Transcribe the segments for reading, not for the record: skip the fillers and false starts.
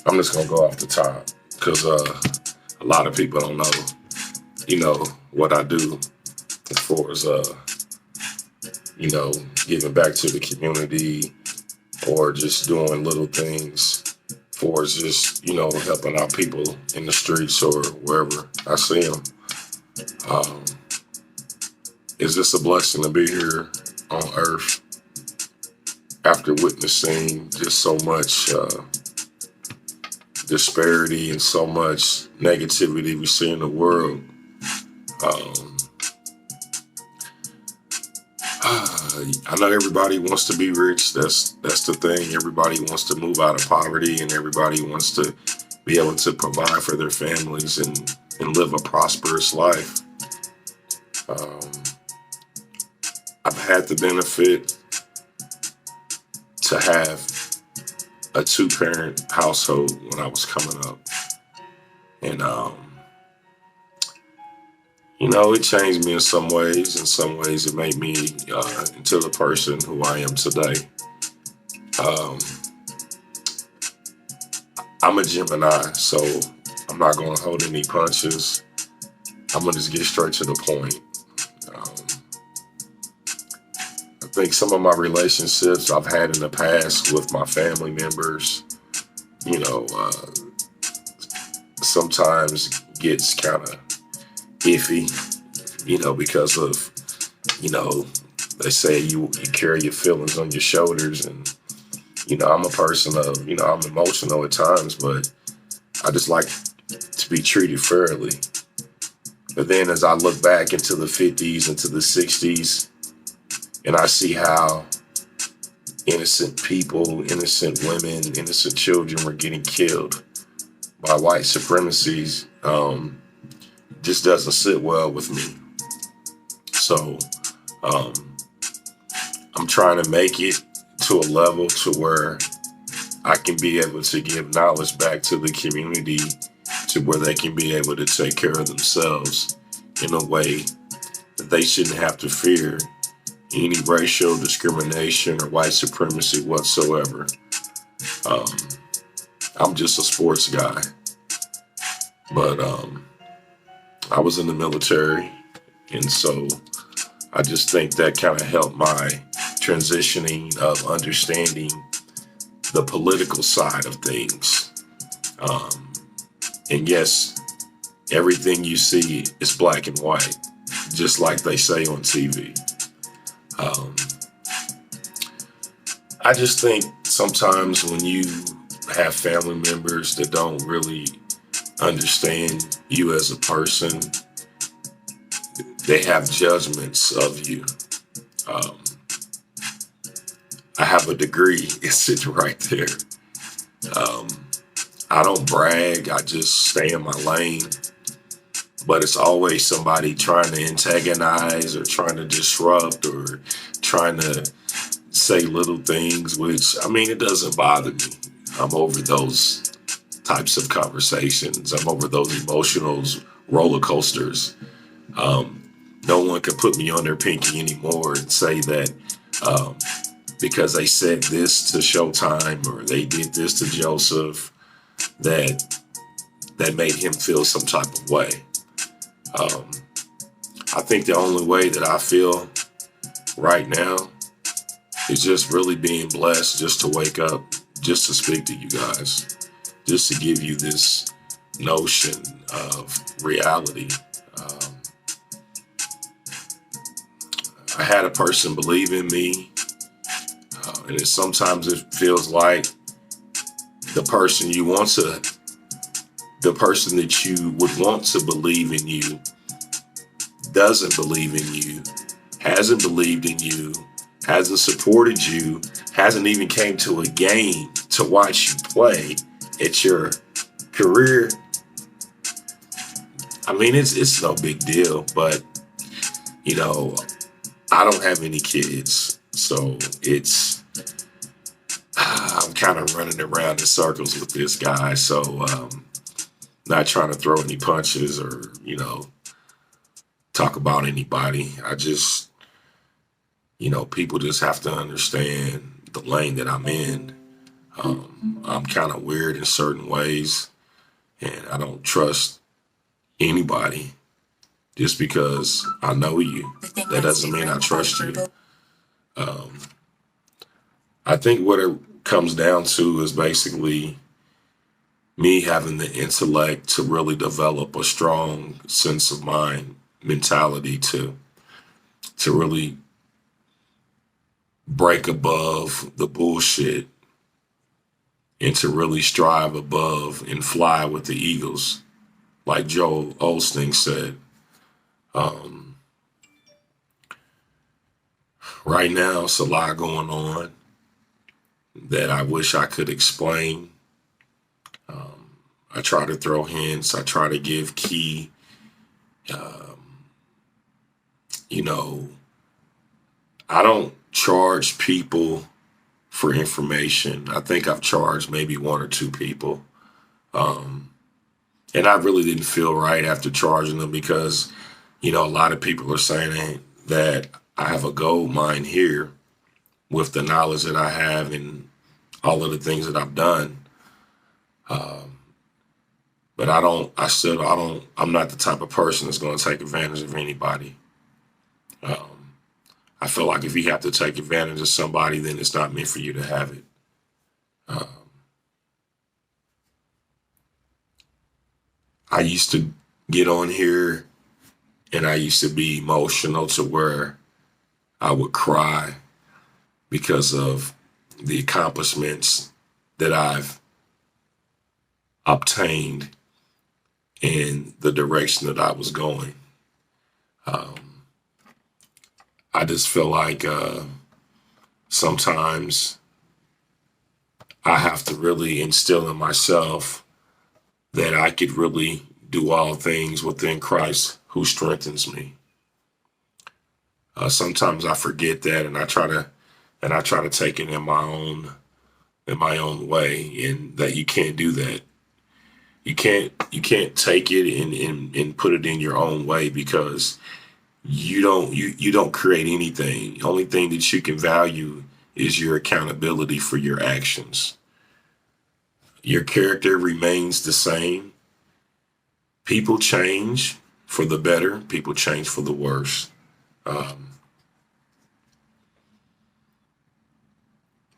I'm just gonna go off the top because a lot of people don't know, what I do as far as giving back to the community or just doing little things for just helping out people in the streets or wherever I see them. Um, it's just a blessing to be here on Earth after witnessing just so much disparity and so much negativity we see in the world. Um, I know everybody wants to be rich. That's the thing. Everybody wants to move out of poverty, and everybody wants to be able to provide for their families and live a prosperous life. Um, I've had the benefit to have a two-parent household when I was coming up, and it changed me in some ways. In some ways, it made me into the person who I am today. Um, I'm a Gemini, so I'm not going to hold any punches. I'm going to just get straight to the point. Um, I think some of my relationships I've had in the past with my family members, you know, uh, sometimes gets kind of iffy, because of, you know, they say you carry your feelings on your shoulders. And, I'm a person of, I'm emotional at times, but I just like to be treated fairly. But then as I look back into the 50s, into the 60s, and I see how innocent people, innocent women, innocent children were getting killed by white supremacies, just doesn't sit well with me. So um, I'm trying to make it to a level to where I can be able to give knowledge back to the community to where they can be able to take care of themselves in a way that they shouldn't have to fear any racial discrimination or white supremacy whatsoever. Um, I'm just a sports guy, but I was in the military, and so I just think that kind of helped my transitioning of understanding the political side of things. Um, and yes, everything you see is black and white, just like they say on TV. Um, I just think sometimes when you have family members that don't really understand you as a person, they have judgments of you. Um, I have a degree, it's sitting right there. Um, I don't brag, I just stay in my lane. But it's always somebody trying to antagonize or trying to disrupt or trying to say little things, which, I mean, it doesn't bother me. I'm over those types of conversations. I'm over those emotional roller coasters. Um, no one can put me on their pinky anymore and say that um, because they said this to Showtime or they did this to Joseph, that made him feel some type of way. Um, I think the only way that I feel right now is just really being blessed just to wake up, just to speak to you guys, just to give you this notion of reality. Um, I had a person believe in me, and sometimes it feels like the person you want to, the person that you would want to believe in you doesn't believe in you, hasn't believed in you, hasn't supported you, hasn't even came to a game to watch you play at your career. I mean, it's no big deal, but you know, I don't have any kids, so I'm kind of running around in circles with this guy. So not trying to throw any punches or talk about anybody. I just people just have to understand the lane that I'm in. I'm kind of weird in certain ways, and I don't trust anybody just because I know you. That doesn't mean I trust you. Um, I think what it comes down to is basically me having the intellect to really develop a strong sense of mind mentality to really break above the bullshit and to really strive above and fly with the eagles, like Joel Osteen said. Um, right now, it's a lot going on that I wish I could explain. I try to throw hints. I try to give key, um, you know, I don't charge people for information. I think I've charged maybe one or two people. Um, and I really didn't feel right after charging them because, a lot of people are saying that I have a gold mine here with the knowledge that I have and all of the things that I've done. Um, but I'm not the type of person that's going to take advantage of anybody. Um, I feel like if you have to take advantage of somebody, then it's not meant for you to have it. Um, I used to get on here and I used to be emotional to where I would cry because of the accomplishments that I've obtained in the direction that I was going. Um, I just feel like sometimes I have to really instill in myself that I could really do all things within Christ who strengthens me. Sometimes I forget that, and I try to take it in my own way, and that you can't do that. You can't take it and put it in your own way because you don't create anything. The only thing that you can value is your accountability for your actions. Your character remains the same. People change for the better. People change for the worse. Um,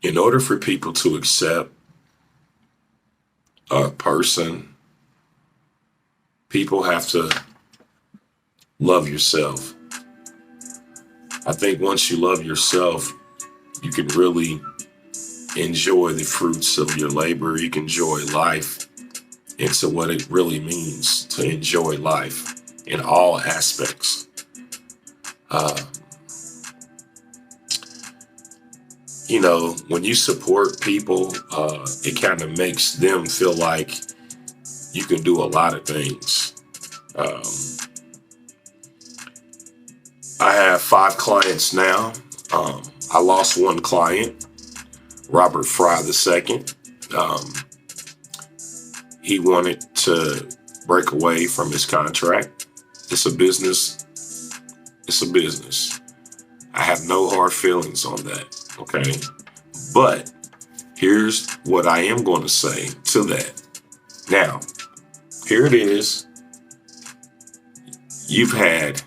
in order for people to accept a person, people have to love yourself. I think once you love yourself, you can really enjoy the fruits of your labor. You can enjoy life into what it really means to enjoy life in all aspects. Uh, when you support people, it kind of makes them feel like you can do a lot of things. Um, I have 5 clients now. I lost one client, Robert Fry II. Um, he wanted to break away from his contract. It's a business. It's a business. I have no hard feelings on that. Okay. But here's what I am going to say to that. Now, here it is. You've had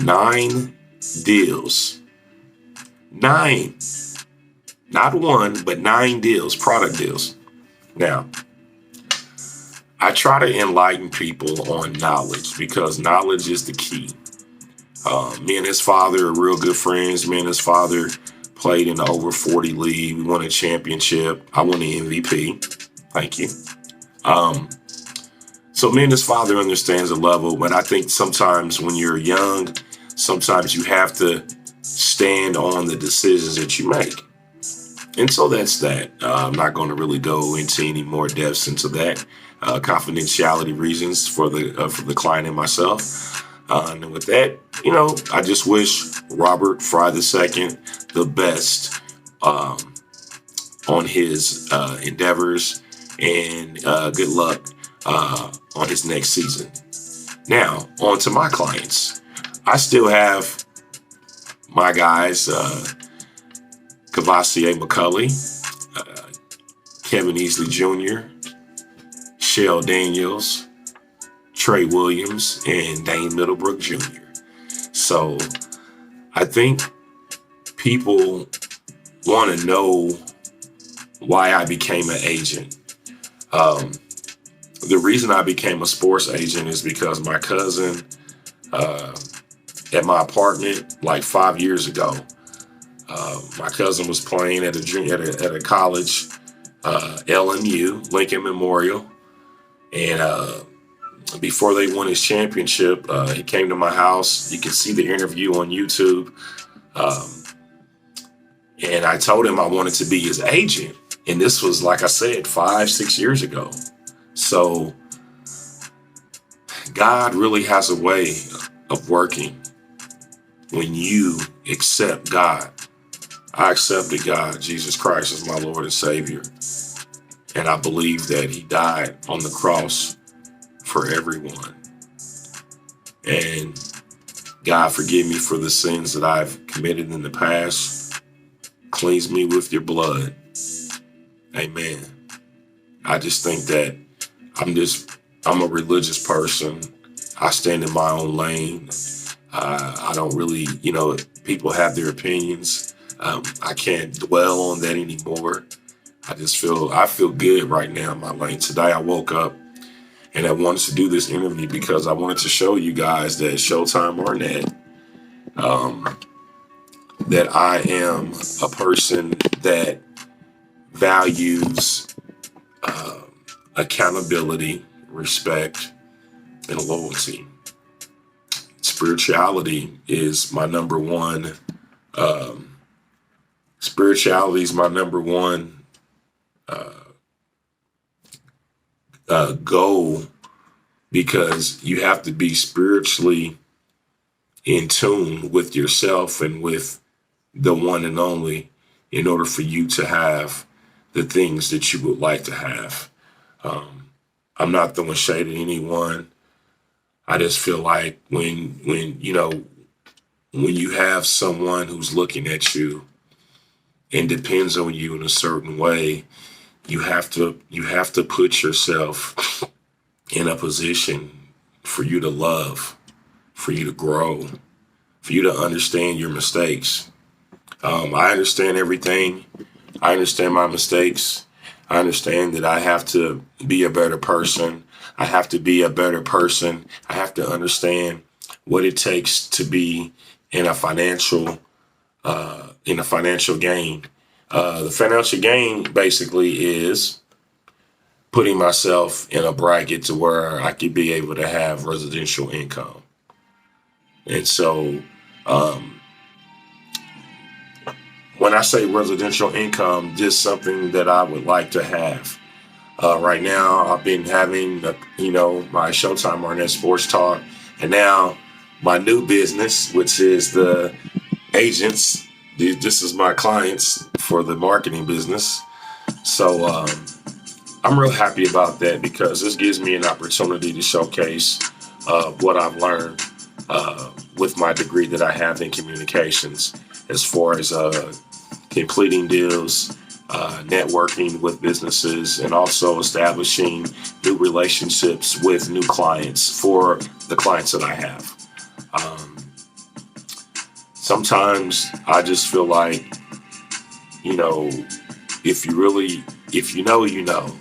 9 deals. 9. Not one, but 9 deals, product deals. Now, I try to enlighten people on knowledge because knowledge is the key. Me and his father are real good friends. Me and his father played in the over 40 league. We won a championship. I won the MVP. Thank you. So me and his father understands the level, but I think sometimes when you're young, sometimes you have to stand on the decisions that you make. And so that's that. I'm not going to really go into any more depths into that. Confidentiality reasons for the client and myself. And with that, I just wish Robert Fry II the best on his endeavors and good luck on his next season. Now, on to my clients. I still have my guys, Cavassier McCulley, Kevin Easley Jr., Shell Daniels, Trey Williams, and Dane Middlebrook Jr. So I think people want to know why I became an agent. The reason I became a sports agent is because my cousin at my apartment like 5 years ago, my cousin was playing at a college, LMU, Lincoln Memorial, and before they won his championship, he came to my house. You can see the interview on YouTube. And I told him I wanted to be his agent. And this was, like I said, 5-6 years ago. So God really has a way of working when you accept God. I accepted God, Jesus Christ, as my Lord and Savior. And I believe that he died on the cross for everyone. And God, forgive me for the sins that I've committed in the past. Cleanse me with your blood. Amen. I just think that I'm a religious person. I stand in my own lane. I don't really, people have their opinions. I can't dwell on that anymore. I feel good right now in my lane. Today I woke up and I wanted to do this interview because I wanted to show you guys that Showtime Arnett, that I am a person that values accountability, respect, and loyalty. Spirituality is my number one. Spirituality is my number one goal, because you have to be spiritually in tune with yourself and with the one and only in order for you to have the things that you would like to have. I'm not throwing shade at anyone. I just feel like when you have someone who's looking at you and depends on you in a certain way, you have to put yourself in a position for you to love, for you to grow, for you to understand your mistakes. I understand everything. I understand my mistakes. I understand that I have to be a better person. I have to be a better person. I have to understand what it takes to be in a financial gain. The financial gain basically is putting myself in a bracket to where I could be able to have residential income. And so when I say residential income, just something that I would like to have. Right now, I've been having, my Showtime Arnett Sports Talk, and now my new business, which is the agents. This is my clients for the marketing business. So I'm real happy about that because this gives me an opportunity to showcase what I've learned with my degree that I have in communications, as far as completing deals, networking with businesses, and also establishing new relationships with new clients for the clients that I have. Sometimes I just feel like, if you know, you know.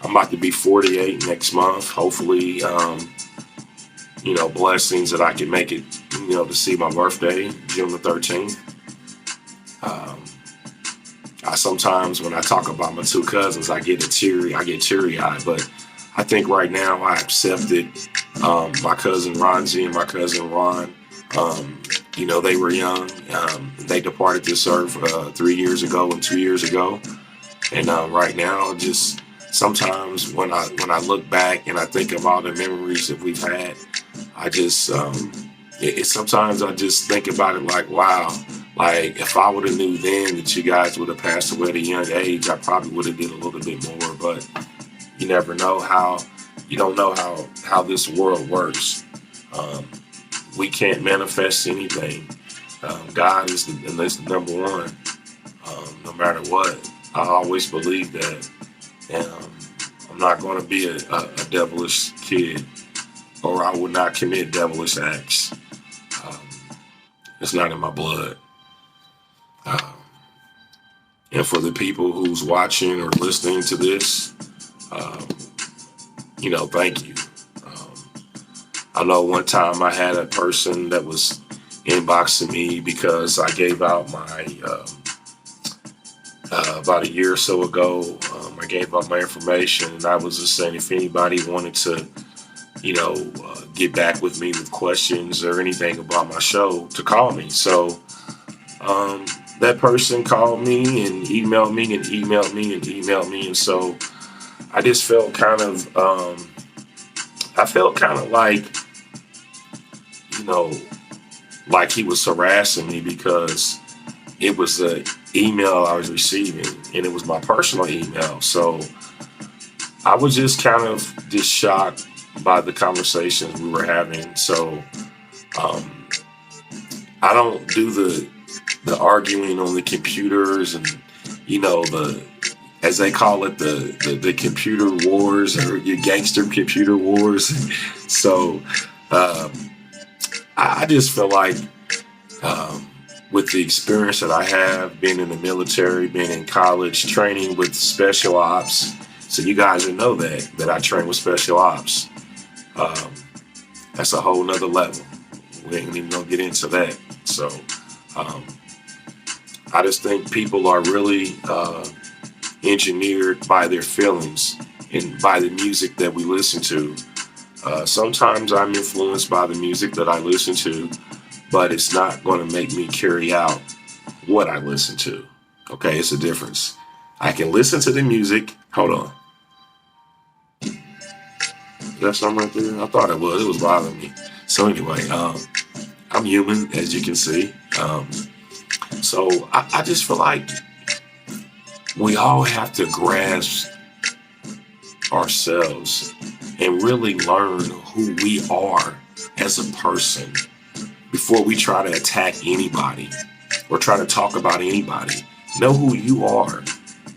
I'm about to be 48 next month. Hopefully, blessings that I can make it, to see my birthday, June the 13th. I sometimes, when I talk about my two cousins, I get teary-eyed, but I think right now I accepted my cousin Ronzi and my cousin Ron. They were young. They departed this earth 3 years ago and 2 years ago. And right now, just sometimes when I look back and I think of all the memories that we've had, I just sometimes I just think about it like, wow, like if I would have knew then that you guys would have passed away at a young age, I probably would have did a little bit more. But you never know you don't know how this world works. We can't manifest anything. God is the number one. no matter what. I always believe that. And I'm not going to be a devilish kid, or I would not commit devilish acts. Um, it's not in my blood. Um, and for the people who's watching or listening to this, um, thank you. Um, I know one time I had a person that was inboxing me because I gave out my about a year or so ago. I gave out my information, and I was just saying if anybody wanted to, get back with me with questions or anything about my show, to call me. So that person called me and emailed me and emailed me and emailed me, and so I just felt kind of, like, you know, like he was harassing me because it was an email I was receiving and it was my personal email. So I was just kind of just shocked by the conversations we were having. So I don't do the arguing on the computers and the, as they call it, the computer wars, or your gangster computer wars. So I just feel like with the experience that I have, being in the military, being in college, training with special ops. So you guys will know that I train with special ops. That's a whole nother level. We ain't even gonna get into that. So I just think people are really engineered by their feelings and by the music that we listen to. Sometimes I'm influenced by the music that I listen to, but it's not going to make me carry out what I listen to. Okay, it's a difference. I can listen to the music. Hold on. Is that something right there? I thought it was. It was bothering me. So anyway, I'm human, as you can see. So I just feel like we all have to grasp ourselves and really learn who we are as a person before we try to attack anybody or try to talk about anybody. Know who you are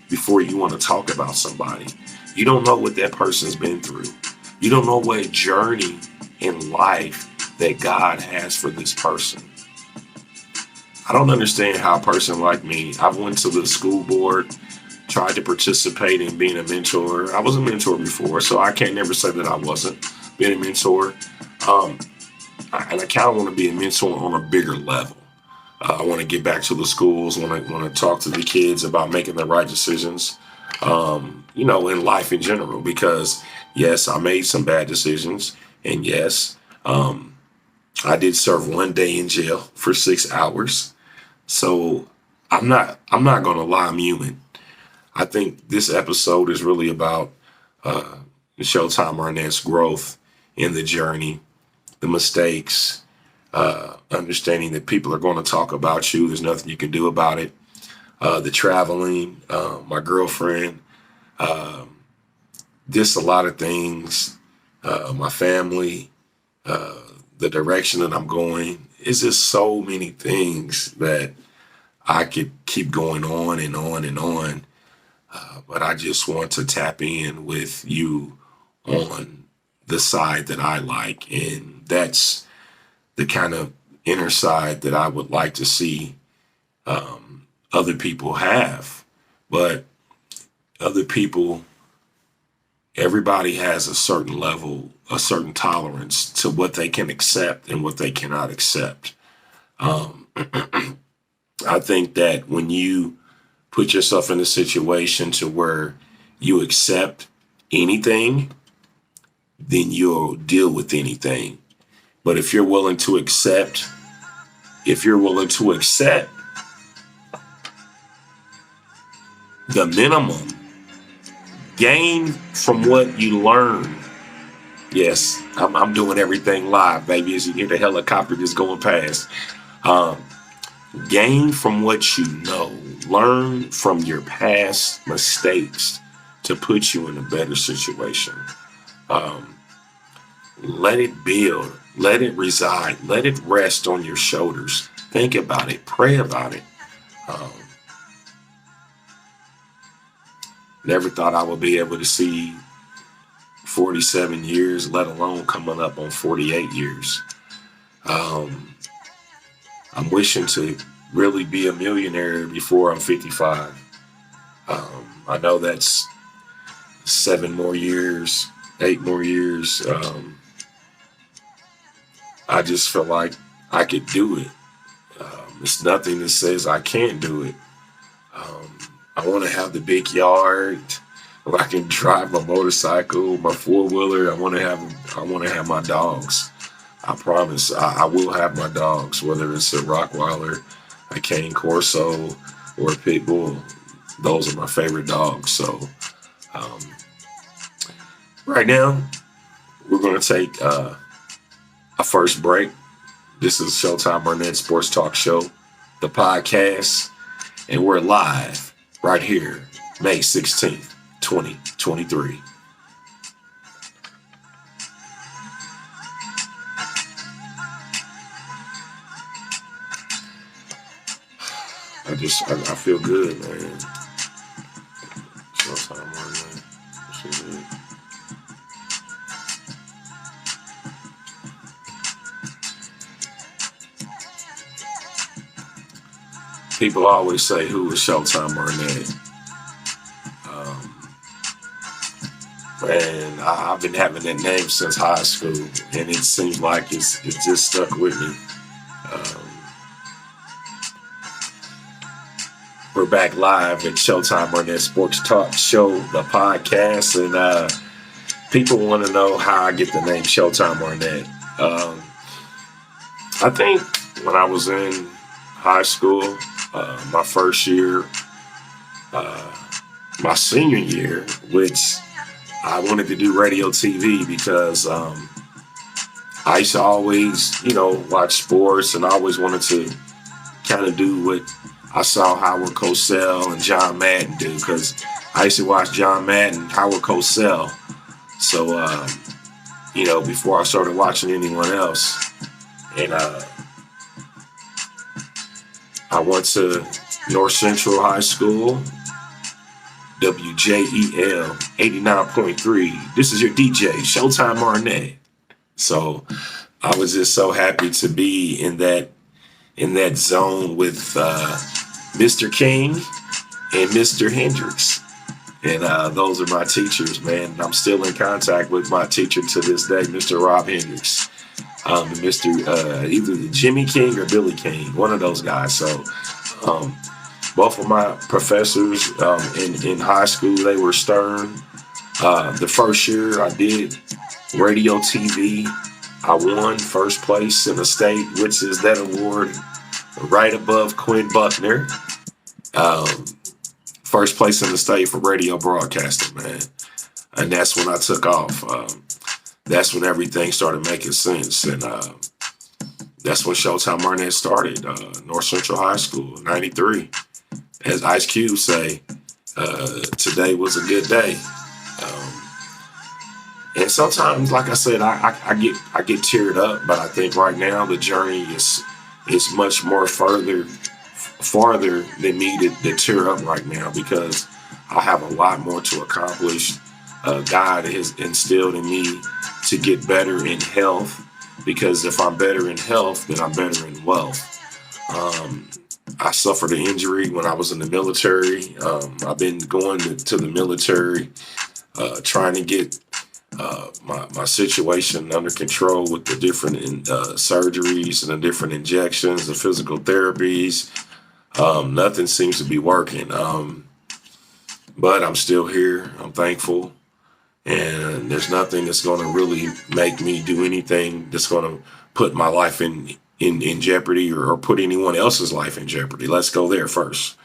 before you want to talk about somebody. You don't know what that person's been through. You don't know what journey in life that God has for this person. I don't understand how a person like me, I went to the school board, tried to participate in being a mentor. I was a mentor before, so I can't never say that I wasn't being a mentor. And I kind of want to be a mentor on a bigger level. I want to get back to the schools, want to talk to the kids about making the right decisions, in life in general. Because yes, I made some bad decisions, and yes, I did serve 1 day in jail for 6 hours. So I'm not going to lie, I'm human. I think this episode is really about Showtime Arnett's growth in the journey, the mistakes, understanding that people are going to talk about you. There's nothing you can do about it. The traveling, my girlfriend, just a lot of things, my family, the direction that I'm going. It's just so many things that I could keep going on and on and on. But I just want to tap in with you on the side that I like. And that's the kind of inner side that I would like to see other people have. But other people, everybody has a certain level, a certain tolerance to what they can accept and what they cannot accept. I think that when you put yourself in a situation to where you accept anything, then you'll deal with anything. But if you're willing to accept the minimum, gain from what you learn. Yes, I'm doing everything live, baby, as you hear the helicopter just going past. Gain from what you know. Learn from your past mistakes to put you in a better situation. Let it build. Let it reside. Let it rest on your shoulders. Think about it. Pray about it. Never thought I would be able to see 47 years, let alone coming up on 48 years. Um, I'm wishing to really be a millionaire before I'm 55. I know that's 7 more years, 8 more years. I just feel like I could do it. It's nothing that says I can't do it. Um, I want to have the big yard where I can drive my motorcycle, my four-wheeler. I want to have my dogs. I promise I will have my dogs, whether it's a Rottweiler, a Cane Corso, or a Pit Bull. Those are my favorite dogs. So um, right now, we're going to take a first break. This is Showtime Arnett Sports Talk Show, the podcast, and we're live right here, May 16th, 2023. I feel good, man. Showtime Arnett. Feel good. People always say, who is Showtime Arnett? Man, I've been having that name since high school, and it seems like it's just stuck with me. Um, we're back live at Showtime Arnett Sports Talk Show, the podcast, and people want to know how I get the name Showtime Arnett. I think when I was in high school, my first year, my senior year, which I wanted to do radio TV because I used to always, watch sports, and I always wanted to kind of do what I saw Howard Cosell and John Madden do, because I used to watch John Madden, Howard Cosell. So, before I started watching anyone else, and I went to North Central High School, WJEL 89.3. This is your DJ, Showtime Arnett. So I was just so happy to be in that zone with Mr. King and Mr. Hendricks. And those are my teachers, man. I'm still in contact with my teacher to this day, Mr. Rob Hendricks. And Mr. Either Jimmy King or Billy King, one of those guys. So both of my professors in high school, they were stern. The first year I did radio TV, I won first place in the state, which is that award right above Quinn Buckner. First place in the state for radio broadcasting, man. And that's when I took off. That's when everything started making sense. And that's when Showtime Arnett started, North Central High School, 93. As Ice Cube say, today was a good day. And sometimes, like I said, I get teared up, but I think right now the journey is much more farther than me to tear up right now, because I have a lot more to accomplish. God has instilled in me to get better in health, because if I'm better in health, then I'm better in wealth. I suffered an injury when I was in the military. I've been going to the military, trying to get my situation under control with the different surgeries and the different injections, the physical therapies. Nothing seems to be working. But I'm still here. I'm thankful. And there's nothing that's going to really make me do anything that's going to put my life in jeopardy, or put anyone else's life in jeopardy. Let's go there first.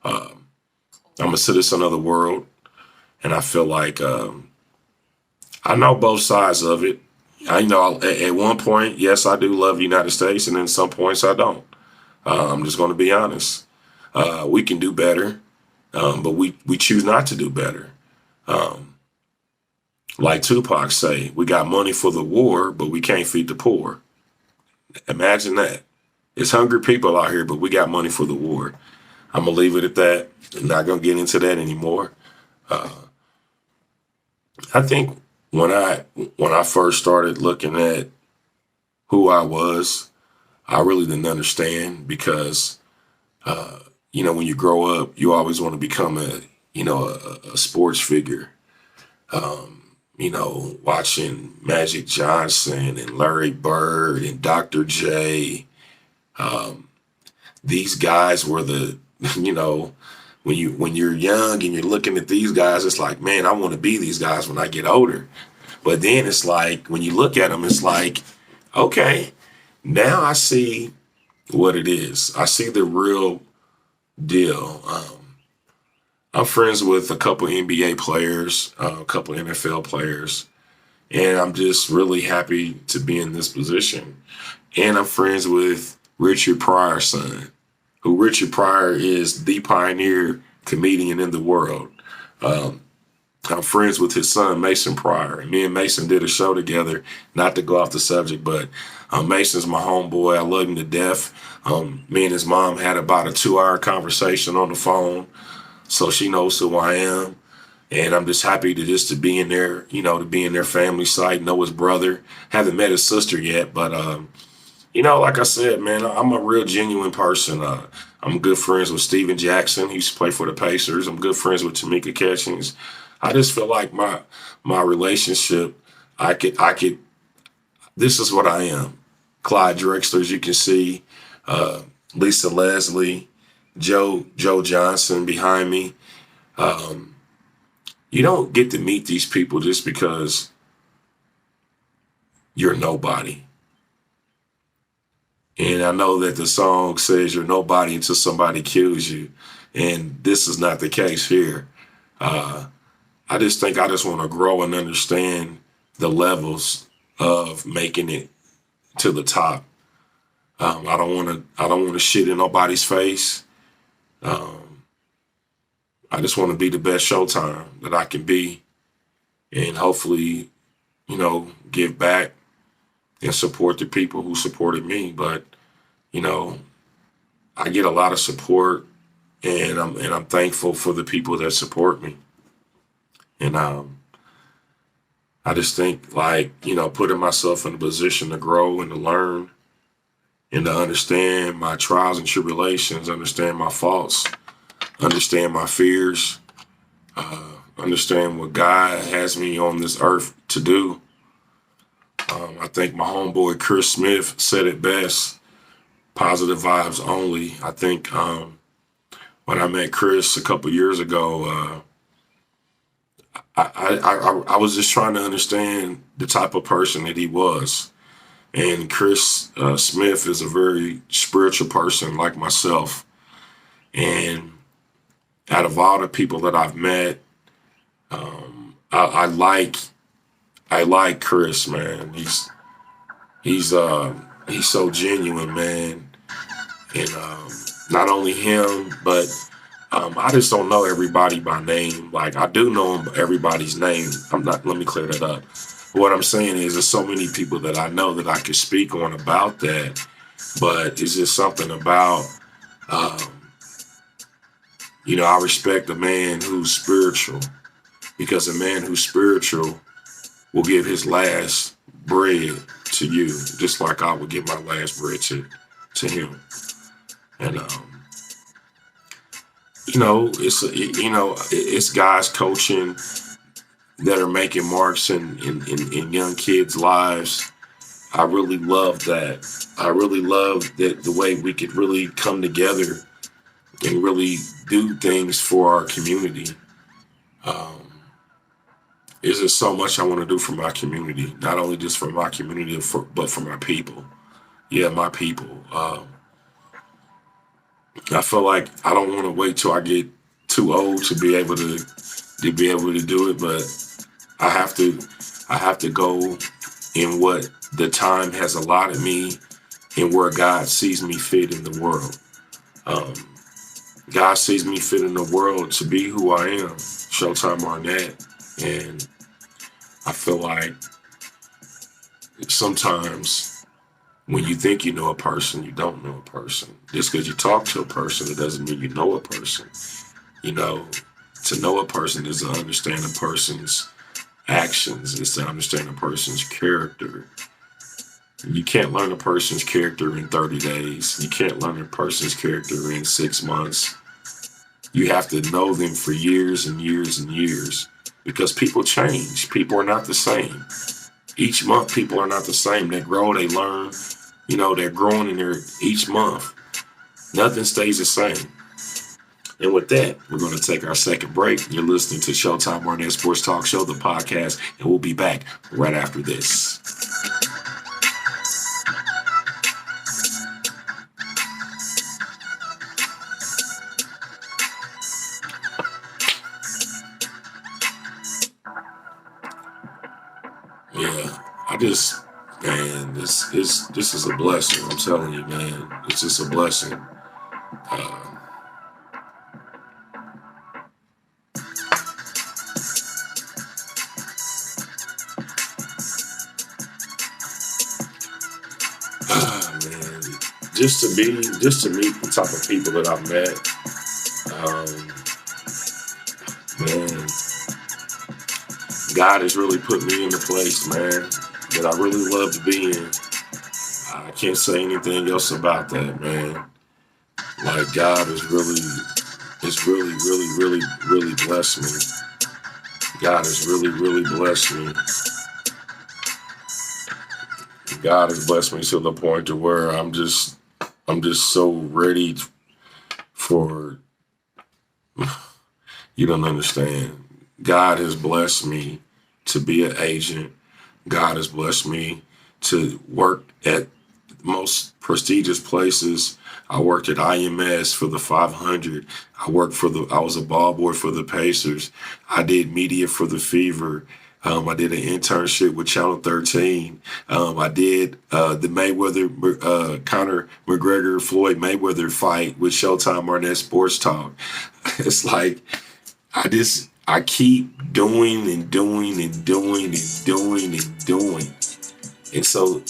I'm a citizen of the world, and I feel like I know both sides of it. I know at one point, yes, I do love the United States, and then some points I don't. I'm just going to be honest. We can do better, but we choose not to do better. Like Tupac say, we got money for the war, but we can't feed the poor. Imagine that. It's hungry people out here, but we got money for the war. I'm going to leave it at that. I'm not going to get into that anymore. Uh, I think when I first started looking at who I was, I really didn't understand because uh, when you grow up, you always want to become a sports figure. Watching Magic Johnson and Larry Bird and Dr. J. Um, these guys were the, you know, when you're young and you're looking at these guys, it's like, man, I want to be these guys when I get older. But then it's like when you look at them, it's like, okay, now I see what it is. I see the real deal. I'm friends with a couple NBA players, a couple NFL players, and I'm just really happy to be in this position. And I'm friends with Richard Pryor's son, who Richard Pryor is the pioneer comedian in the world. Um, I'm friends with his son, Mason Pryor. And me and Mason did a show together, not to go off the subject, but Mason's my homeboy. I love him to death. Me and his mom had about a 2-hour conversation on the phone, so she knows who I am. And I'm just happy to be in there, to be in their family site, know his brother. Haven't met his sister yet, but like I said, man, I'm a real genuine person. I'm good friends with Steven Jackson. He used to play for the Pacers. I'm good friends with Tamika Catchings. I just feel like my relationship, I could. This is what I am. Clyde Drexler, as you can see, Lisa Leslie, Joe Johnson behind me. You don't get to meet these people just because you're nobody. And I know that the song says you're nobody until somebody kills you. And this is not the case here. I just think I just want to grow and understand the levels of making it to the top. I don't want to shit in nobody's face. I just want to be the best Showtime that I can be, and hopefully, give back and support the people who supported me. But I get a lot of support, and I'm thankful for the people that support me. And I just think putting myself in a position to grow and to learn and to understand my trials and tribulations, understand my faults, understand my fears, understand what God has me on this earth to do. I think my homeboy Chris Smith said it best: positive vibes only. I think when I met Chris a couple years ago, I was just trying to understand the type of person that he was. And Chris Smith is a very spiritual person like myself. And out of all the people that I've met, I like Chris, man. He's so genuine, man. And not only him, but I just don't know everybody by name. Like, I do know everybody's name. Let me clear that up. What I'm saying is there's so many people that I know that I could speak on about that, but it's just something about, I respect a man who's spiritual, because a man who's spiritual will give his last bread to you, just like I would give my last bread to him. And, it's guys coaching that are making marks in young kids' lives. I really love that. I really love that the way we could really come together and really do things for our community. There's just so much I want to do for my community, not only just for my community, but for my people. Yeah, my people. I feel like I don't want to wait till I get too old to be able to do it, but I have to go in what the time has allotted me and where God sees me fit in the world. God sees me fit in the world to be who I am, Showtime Arnett. And I feel like sometimes when you think you know a person, you don't know a person. Just because you talk to a person, it doesn't mean you know a person. To know a person is to understand a person's actions, is to understand a person's character. You can't learn a person's character in 30 days. You can't learn a person's character in 6 months. You have to know them for years and years and years because people change. People are not the same. Each month, people are not the same. They grow, they learn, they're growing in their each month. Nothing stays the same. And with that, we're going to take our second break. You're listening to Showtime Arnett Sports Talk Show, the podcast, and we'll be back right after this. Yeah, man, this is a blessing. I'm telling you, man, it's just a blessing. Man, just to meet the type of people that I've met, man, God has really put me in the place, man, that I really love to be in. I can't say anything else about that, man. Like God has really, really blessed me. God has really blessed me. God has blessed me to the point to where I'm just so ready for, you don't understand. God has blessed me to be an agent. God has blessed me to work at most prestigious places. I worked at IMS for the 500. I was a ball boy for the Pacers. I did media for the Fever. I did an internship with Channel 13. I did the Mayweather, Conor McGregor, Floyd Mayweather fight with Showtime Arnett Sports Talk. It's like, I keep doing and doing and doing and doing and doing. And so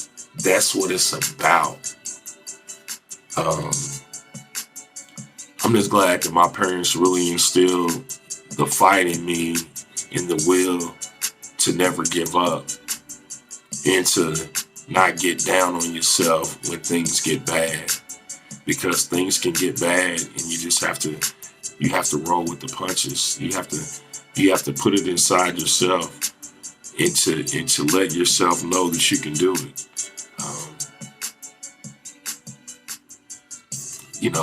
that's what it's about. I'm just glad that my parents really instilled the fight in me and the will to never give up and to not get down on yourself when things get bad, because things can get bad and you have to roll with the punches. You have to put it inside yourself and to let yourself know that you can do it.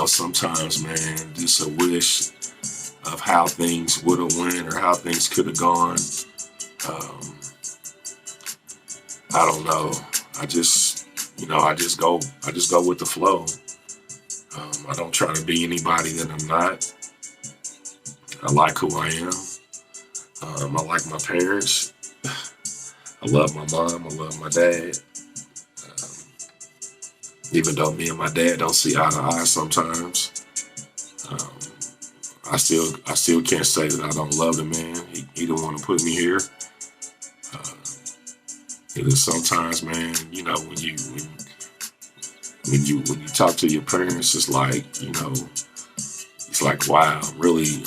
Sometimes, man, just a wish of how things would have went or how things could have gone. I don't know. I just go with the flow. I don't try to be anybody that I'm not. I like who I am. I like my parents. I love my mom. I love my dad. Even though me and my dad don't see eye to eye sometimes, I still can't say that I don't love the man. He don't want to put me here. Because sometimes, man, when you talk to your parents, it's like, wow, I'm really,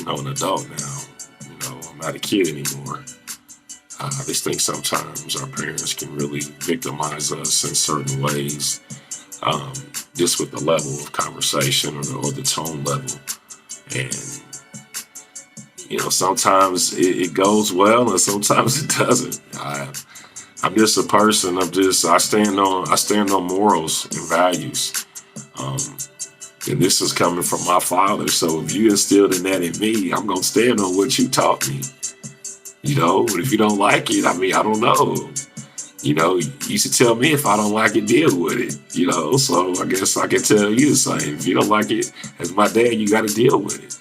an adult now. I'm not a kid anymore. I just think sometimes our parents can really victimize us in certain ways, just with the level of conversation or the tone level. And, sometimes it goes well and sometimes it doesn't. I'm just a person. I stand on morals and values. And this is coming from my father. So if you instilled in that in me, I'm going to stand on what you taught me. But if you don't like it, I don't know. You used to tell me if I don't like it, deal with it. So I guess I can tell you the same. If you don't like it, as my dad, you got to deal with it.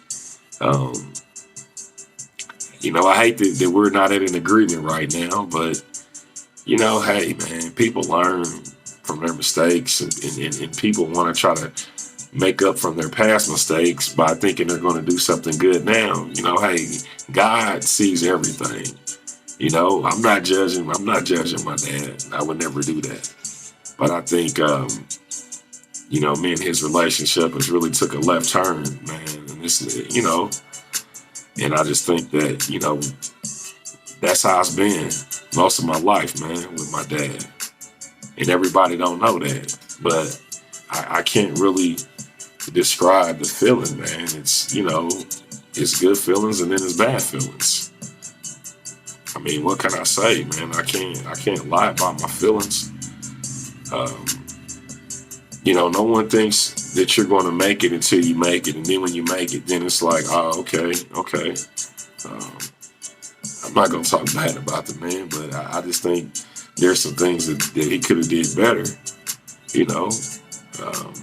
I hate that we're not in an agreement right now, but, hey, man, people learn from their mistakes and people want to try to make up from their past mistakes by thinking they're going to do something good now. Hey, God sees everything. I'm not judging my dad. I would never do that. But I think, me and his relationship has really took a left turn, man. And it's, And I just think that, that's how it's been most of my life, man, with my dad. And everybody don't know that. But I can't really describe the feeling, man. It's good feelings and then it's bad feelings. I mean, what can I say, man? I can't lie about my feelings. Um, no one thinks that you're going to make it until you make it, and then when you make it, then it's like, oh, okay. Um, I'm not going to talk bad about the man, but I just think there's some things that he could have did better, you know. Um,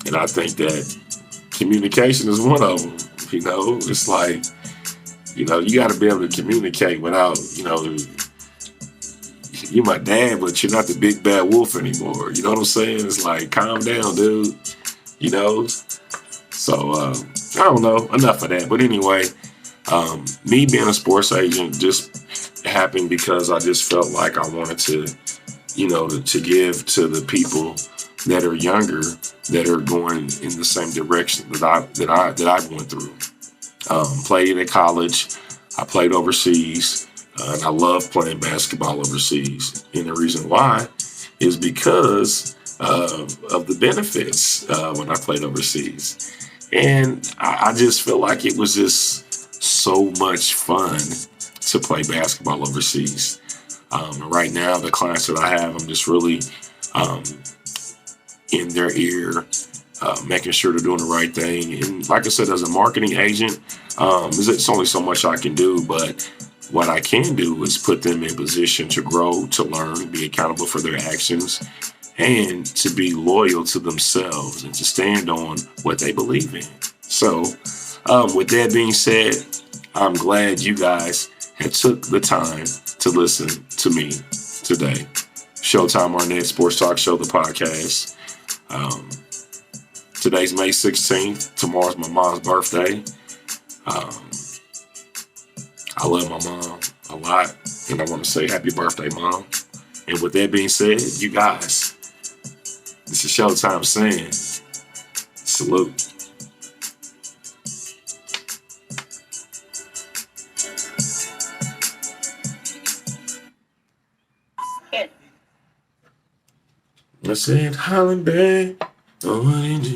and I think that communication is one of them. It's like, you got to be able to communicate without, you're my dad, but you're not the big bad wolf anymore. You know what I'm saying? It's like, calm down, dude. You know? So, I don't know. Enough of that. But anyway, me being a sports agent just happened because I just felt like I wanted to, to give to the people that are younger, that are going in the same direction that I went through. Played at college. I played overseas. And I love playing basketball overseas. And the reason why is because of the benefits when I played overseas. And I just feel like it was just so much fun to play basketball overseas. Right now, the clients that I have, I'm just really in their ear, making sure they're doing the right thing. And like I said, as a marketing agent, it's only so much I can do, but what I can do is put them in position to grow, to learn, be accountable for their actions, and to be loyal to themselves and to stand on what they believe in. So, with that being said, I'm glad you guys have took the time to listen to me today. Showtime Arnett Sports Talk Show, the podcast. Today's May 16th. Tomorrow's my mom's birthday. I love my mom a lot, and I want to say happy birthday, Mom. And with that being said, you guys, this is Showtime saying salute. I said, Holland Bay. Oh, what did you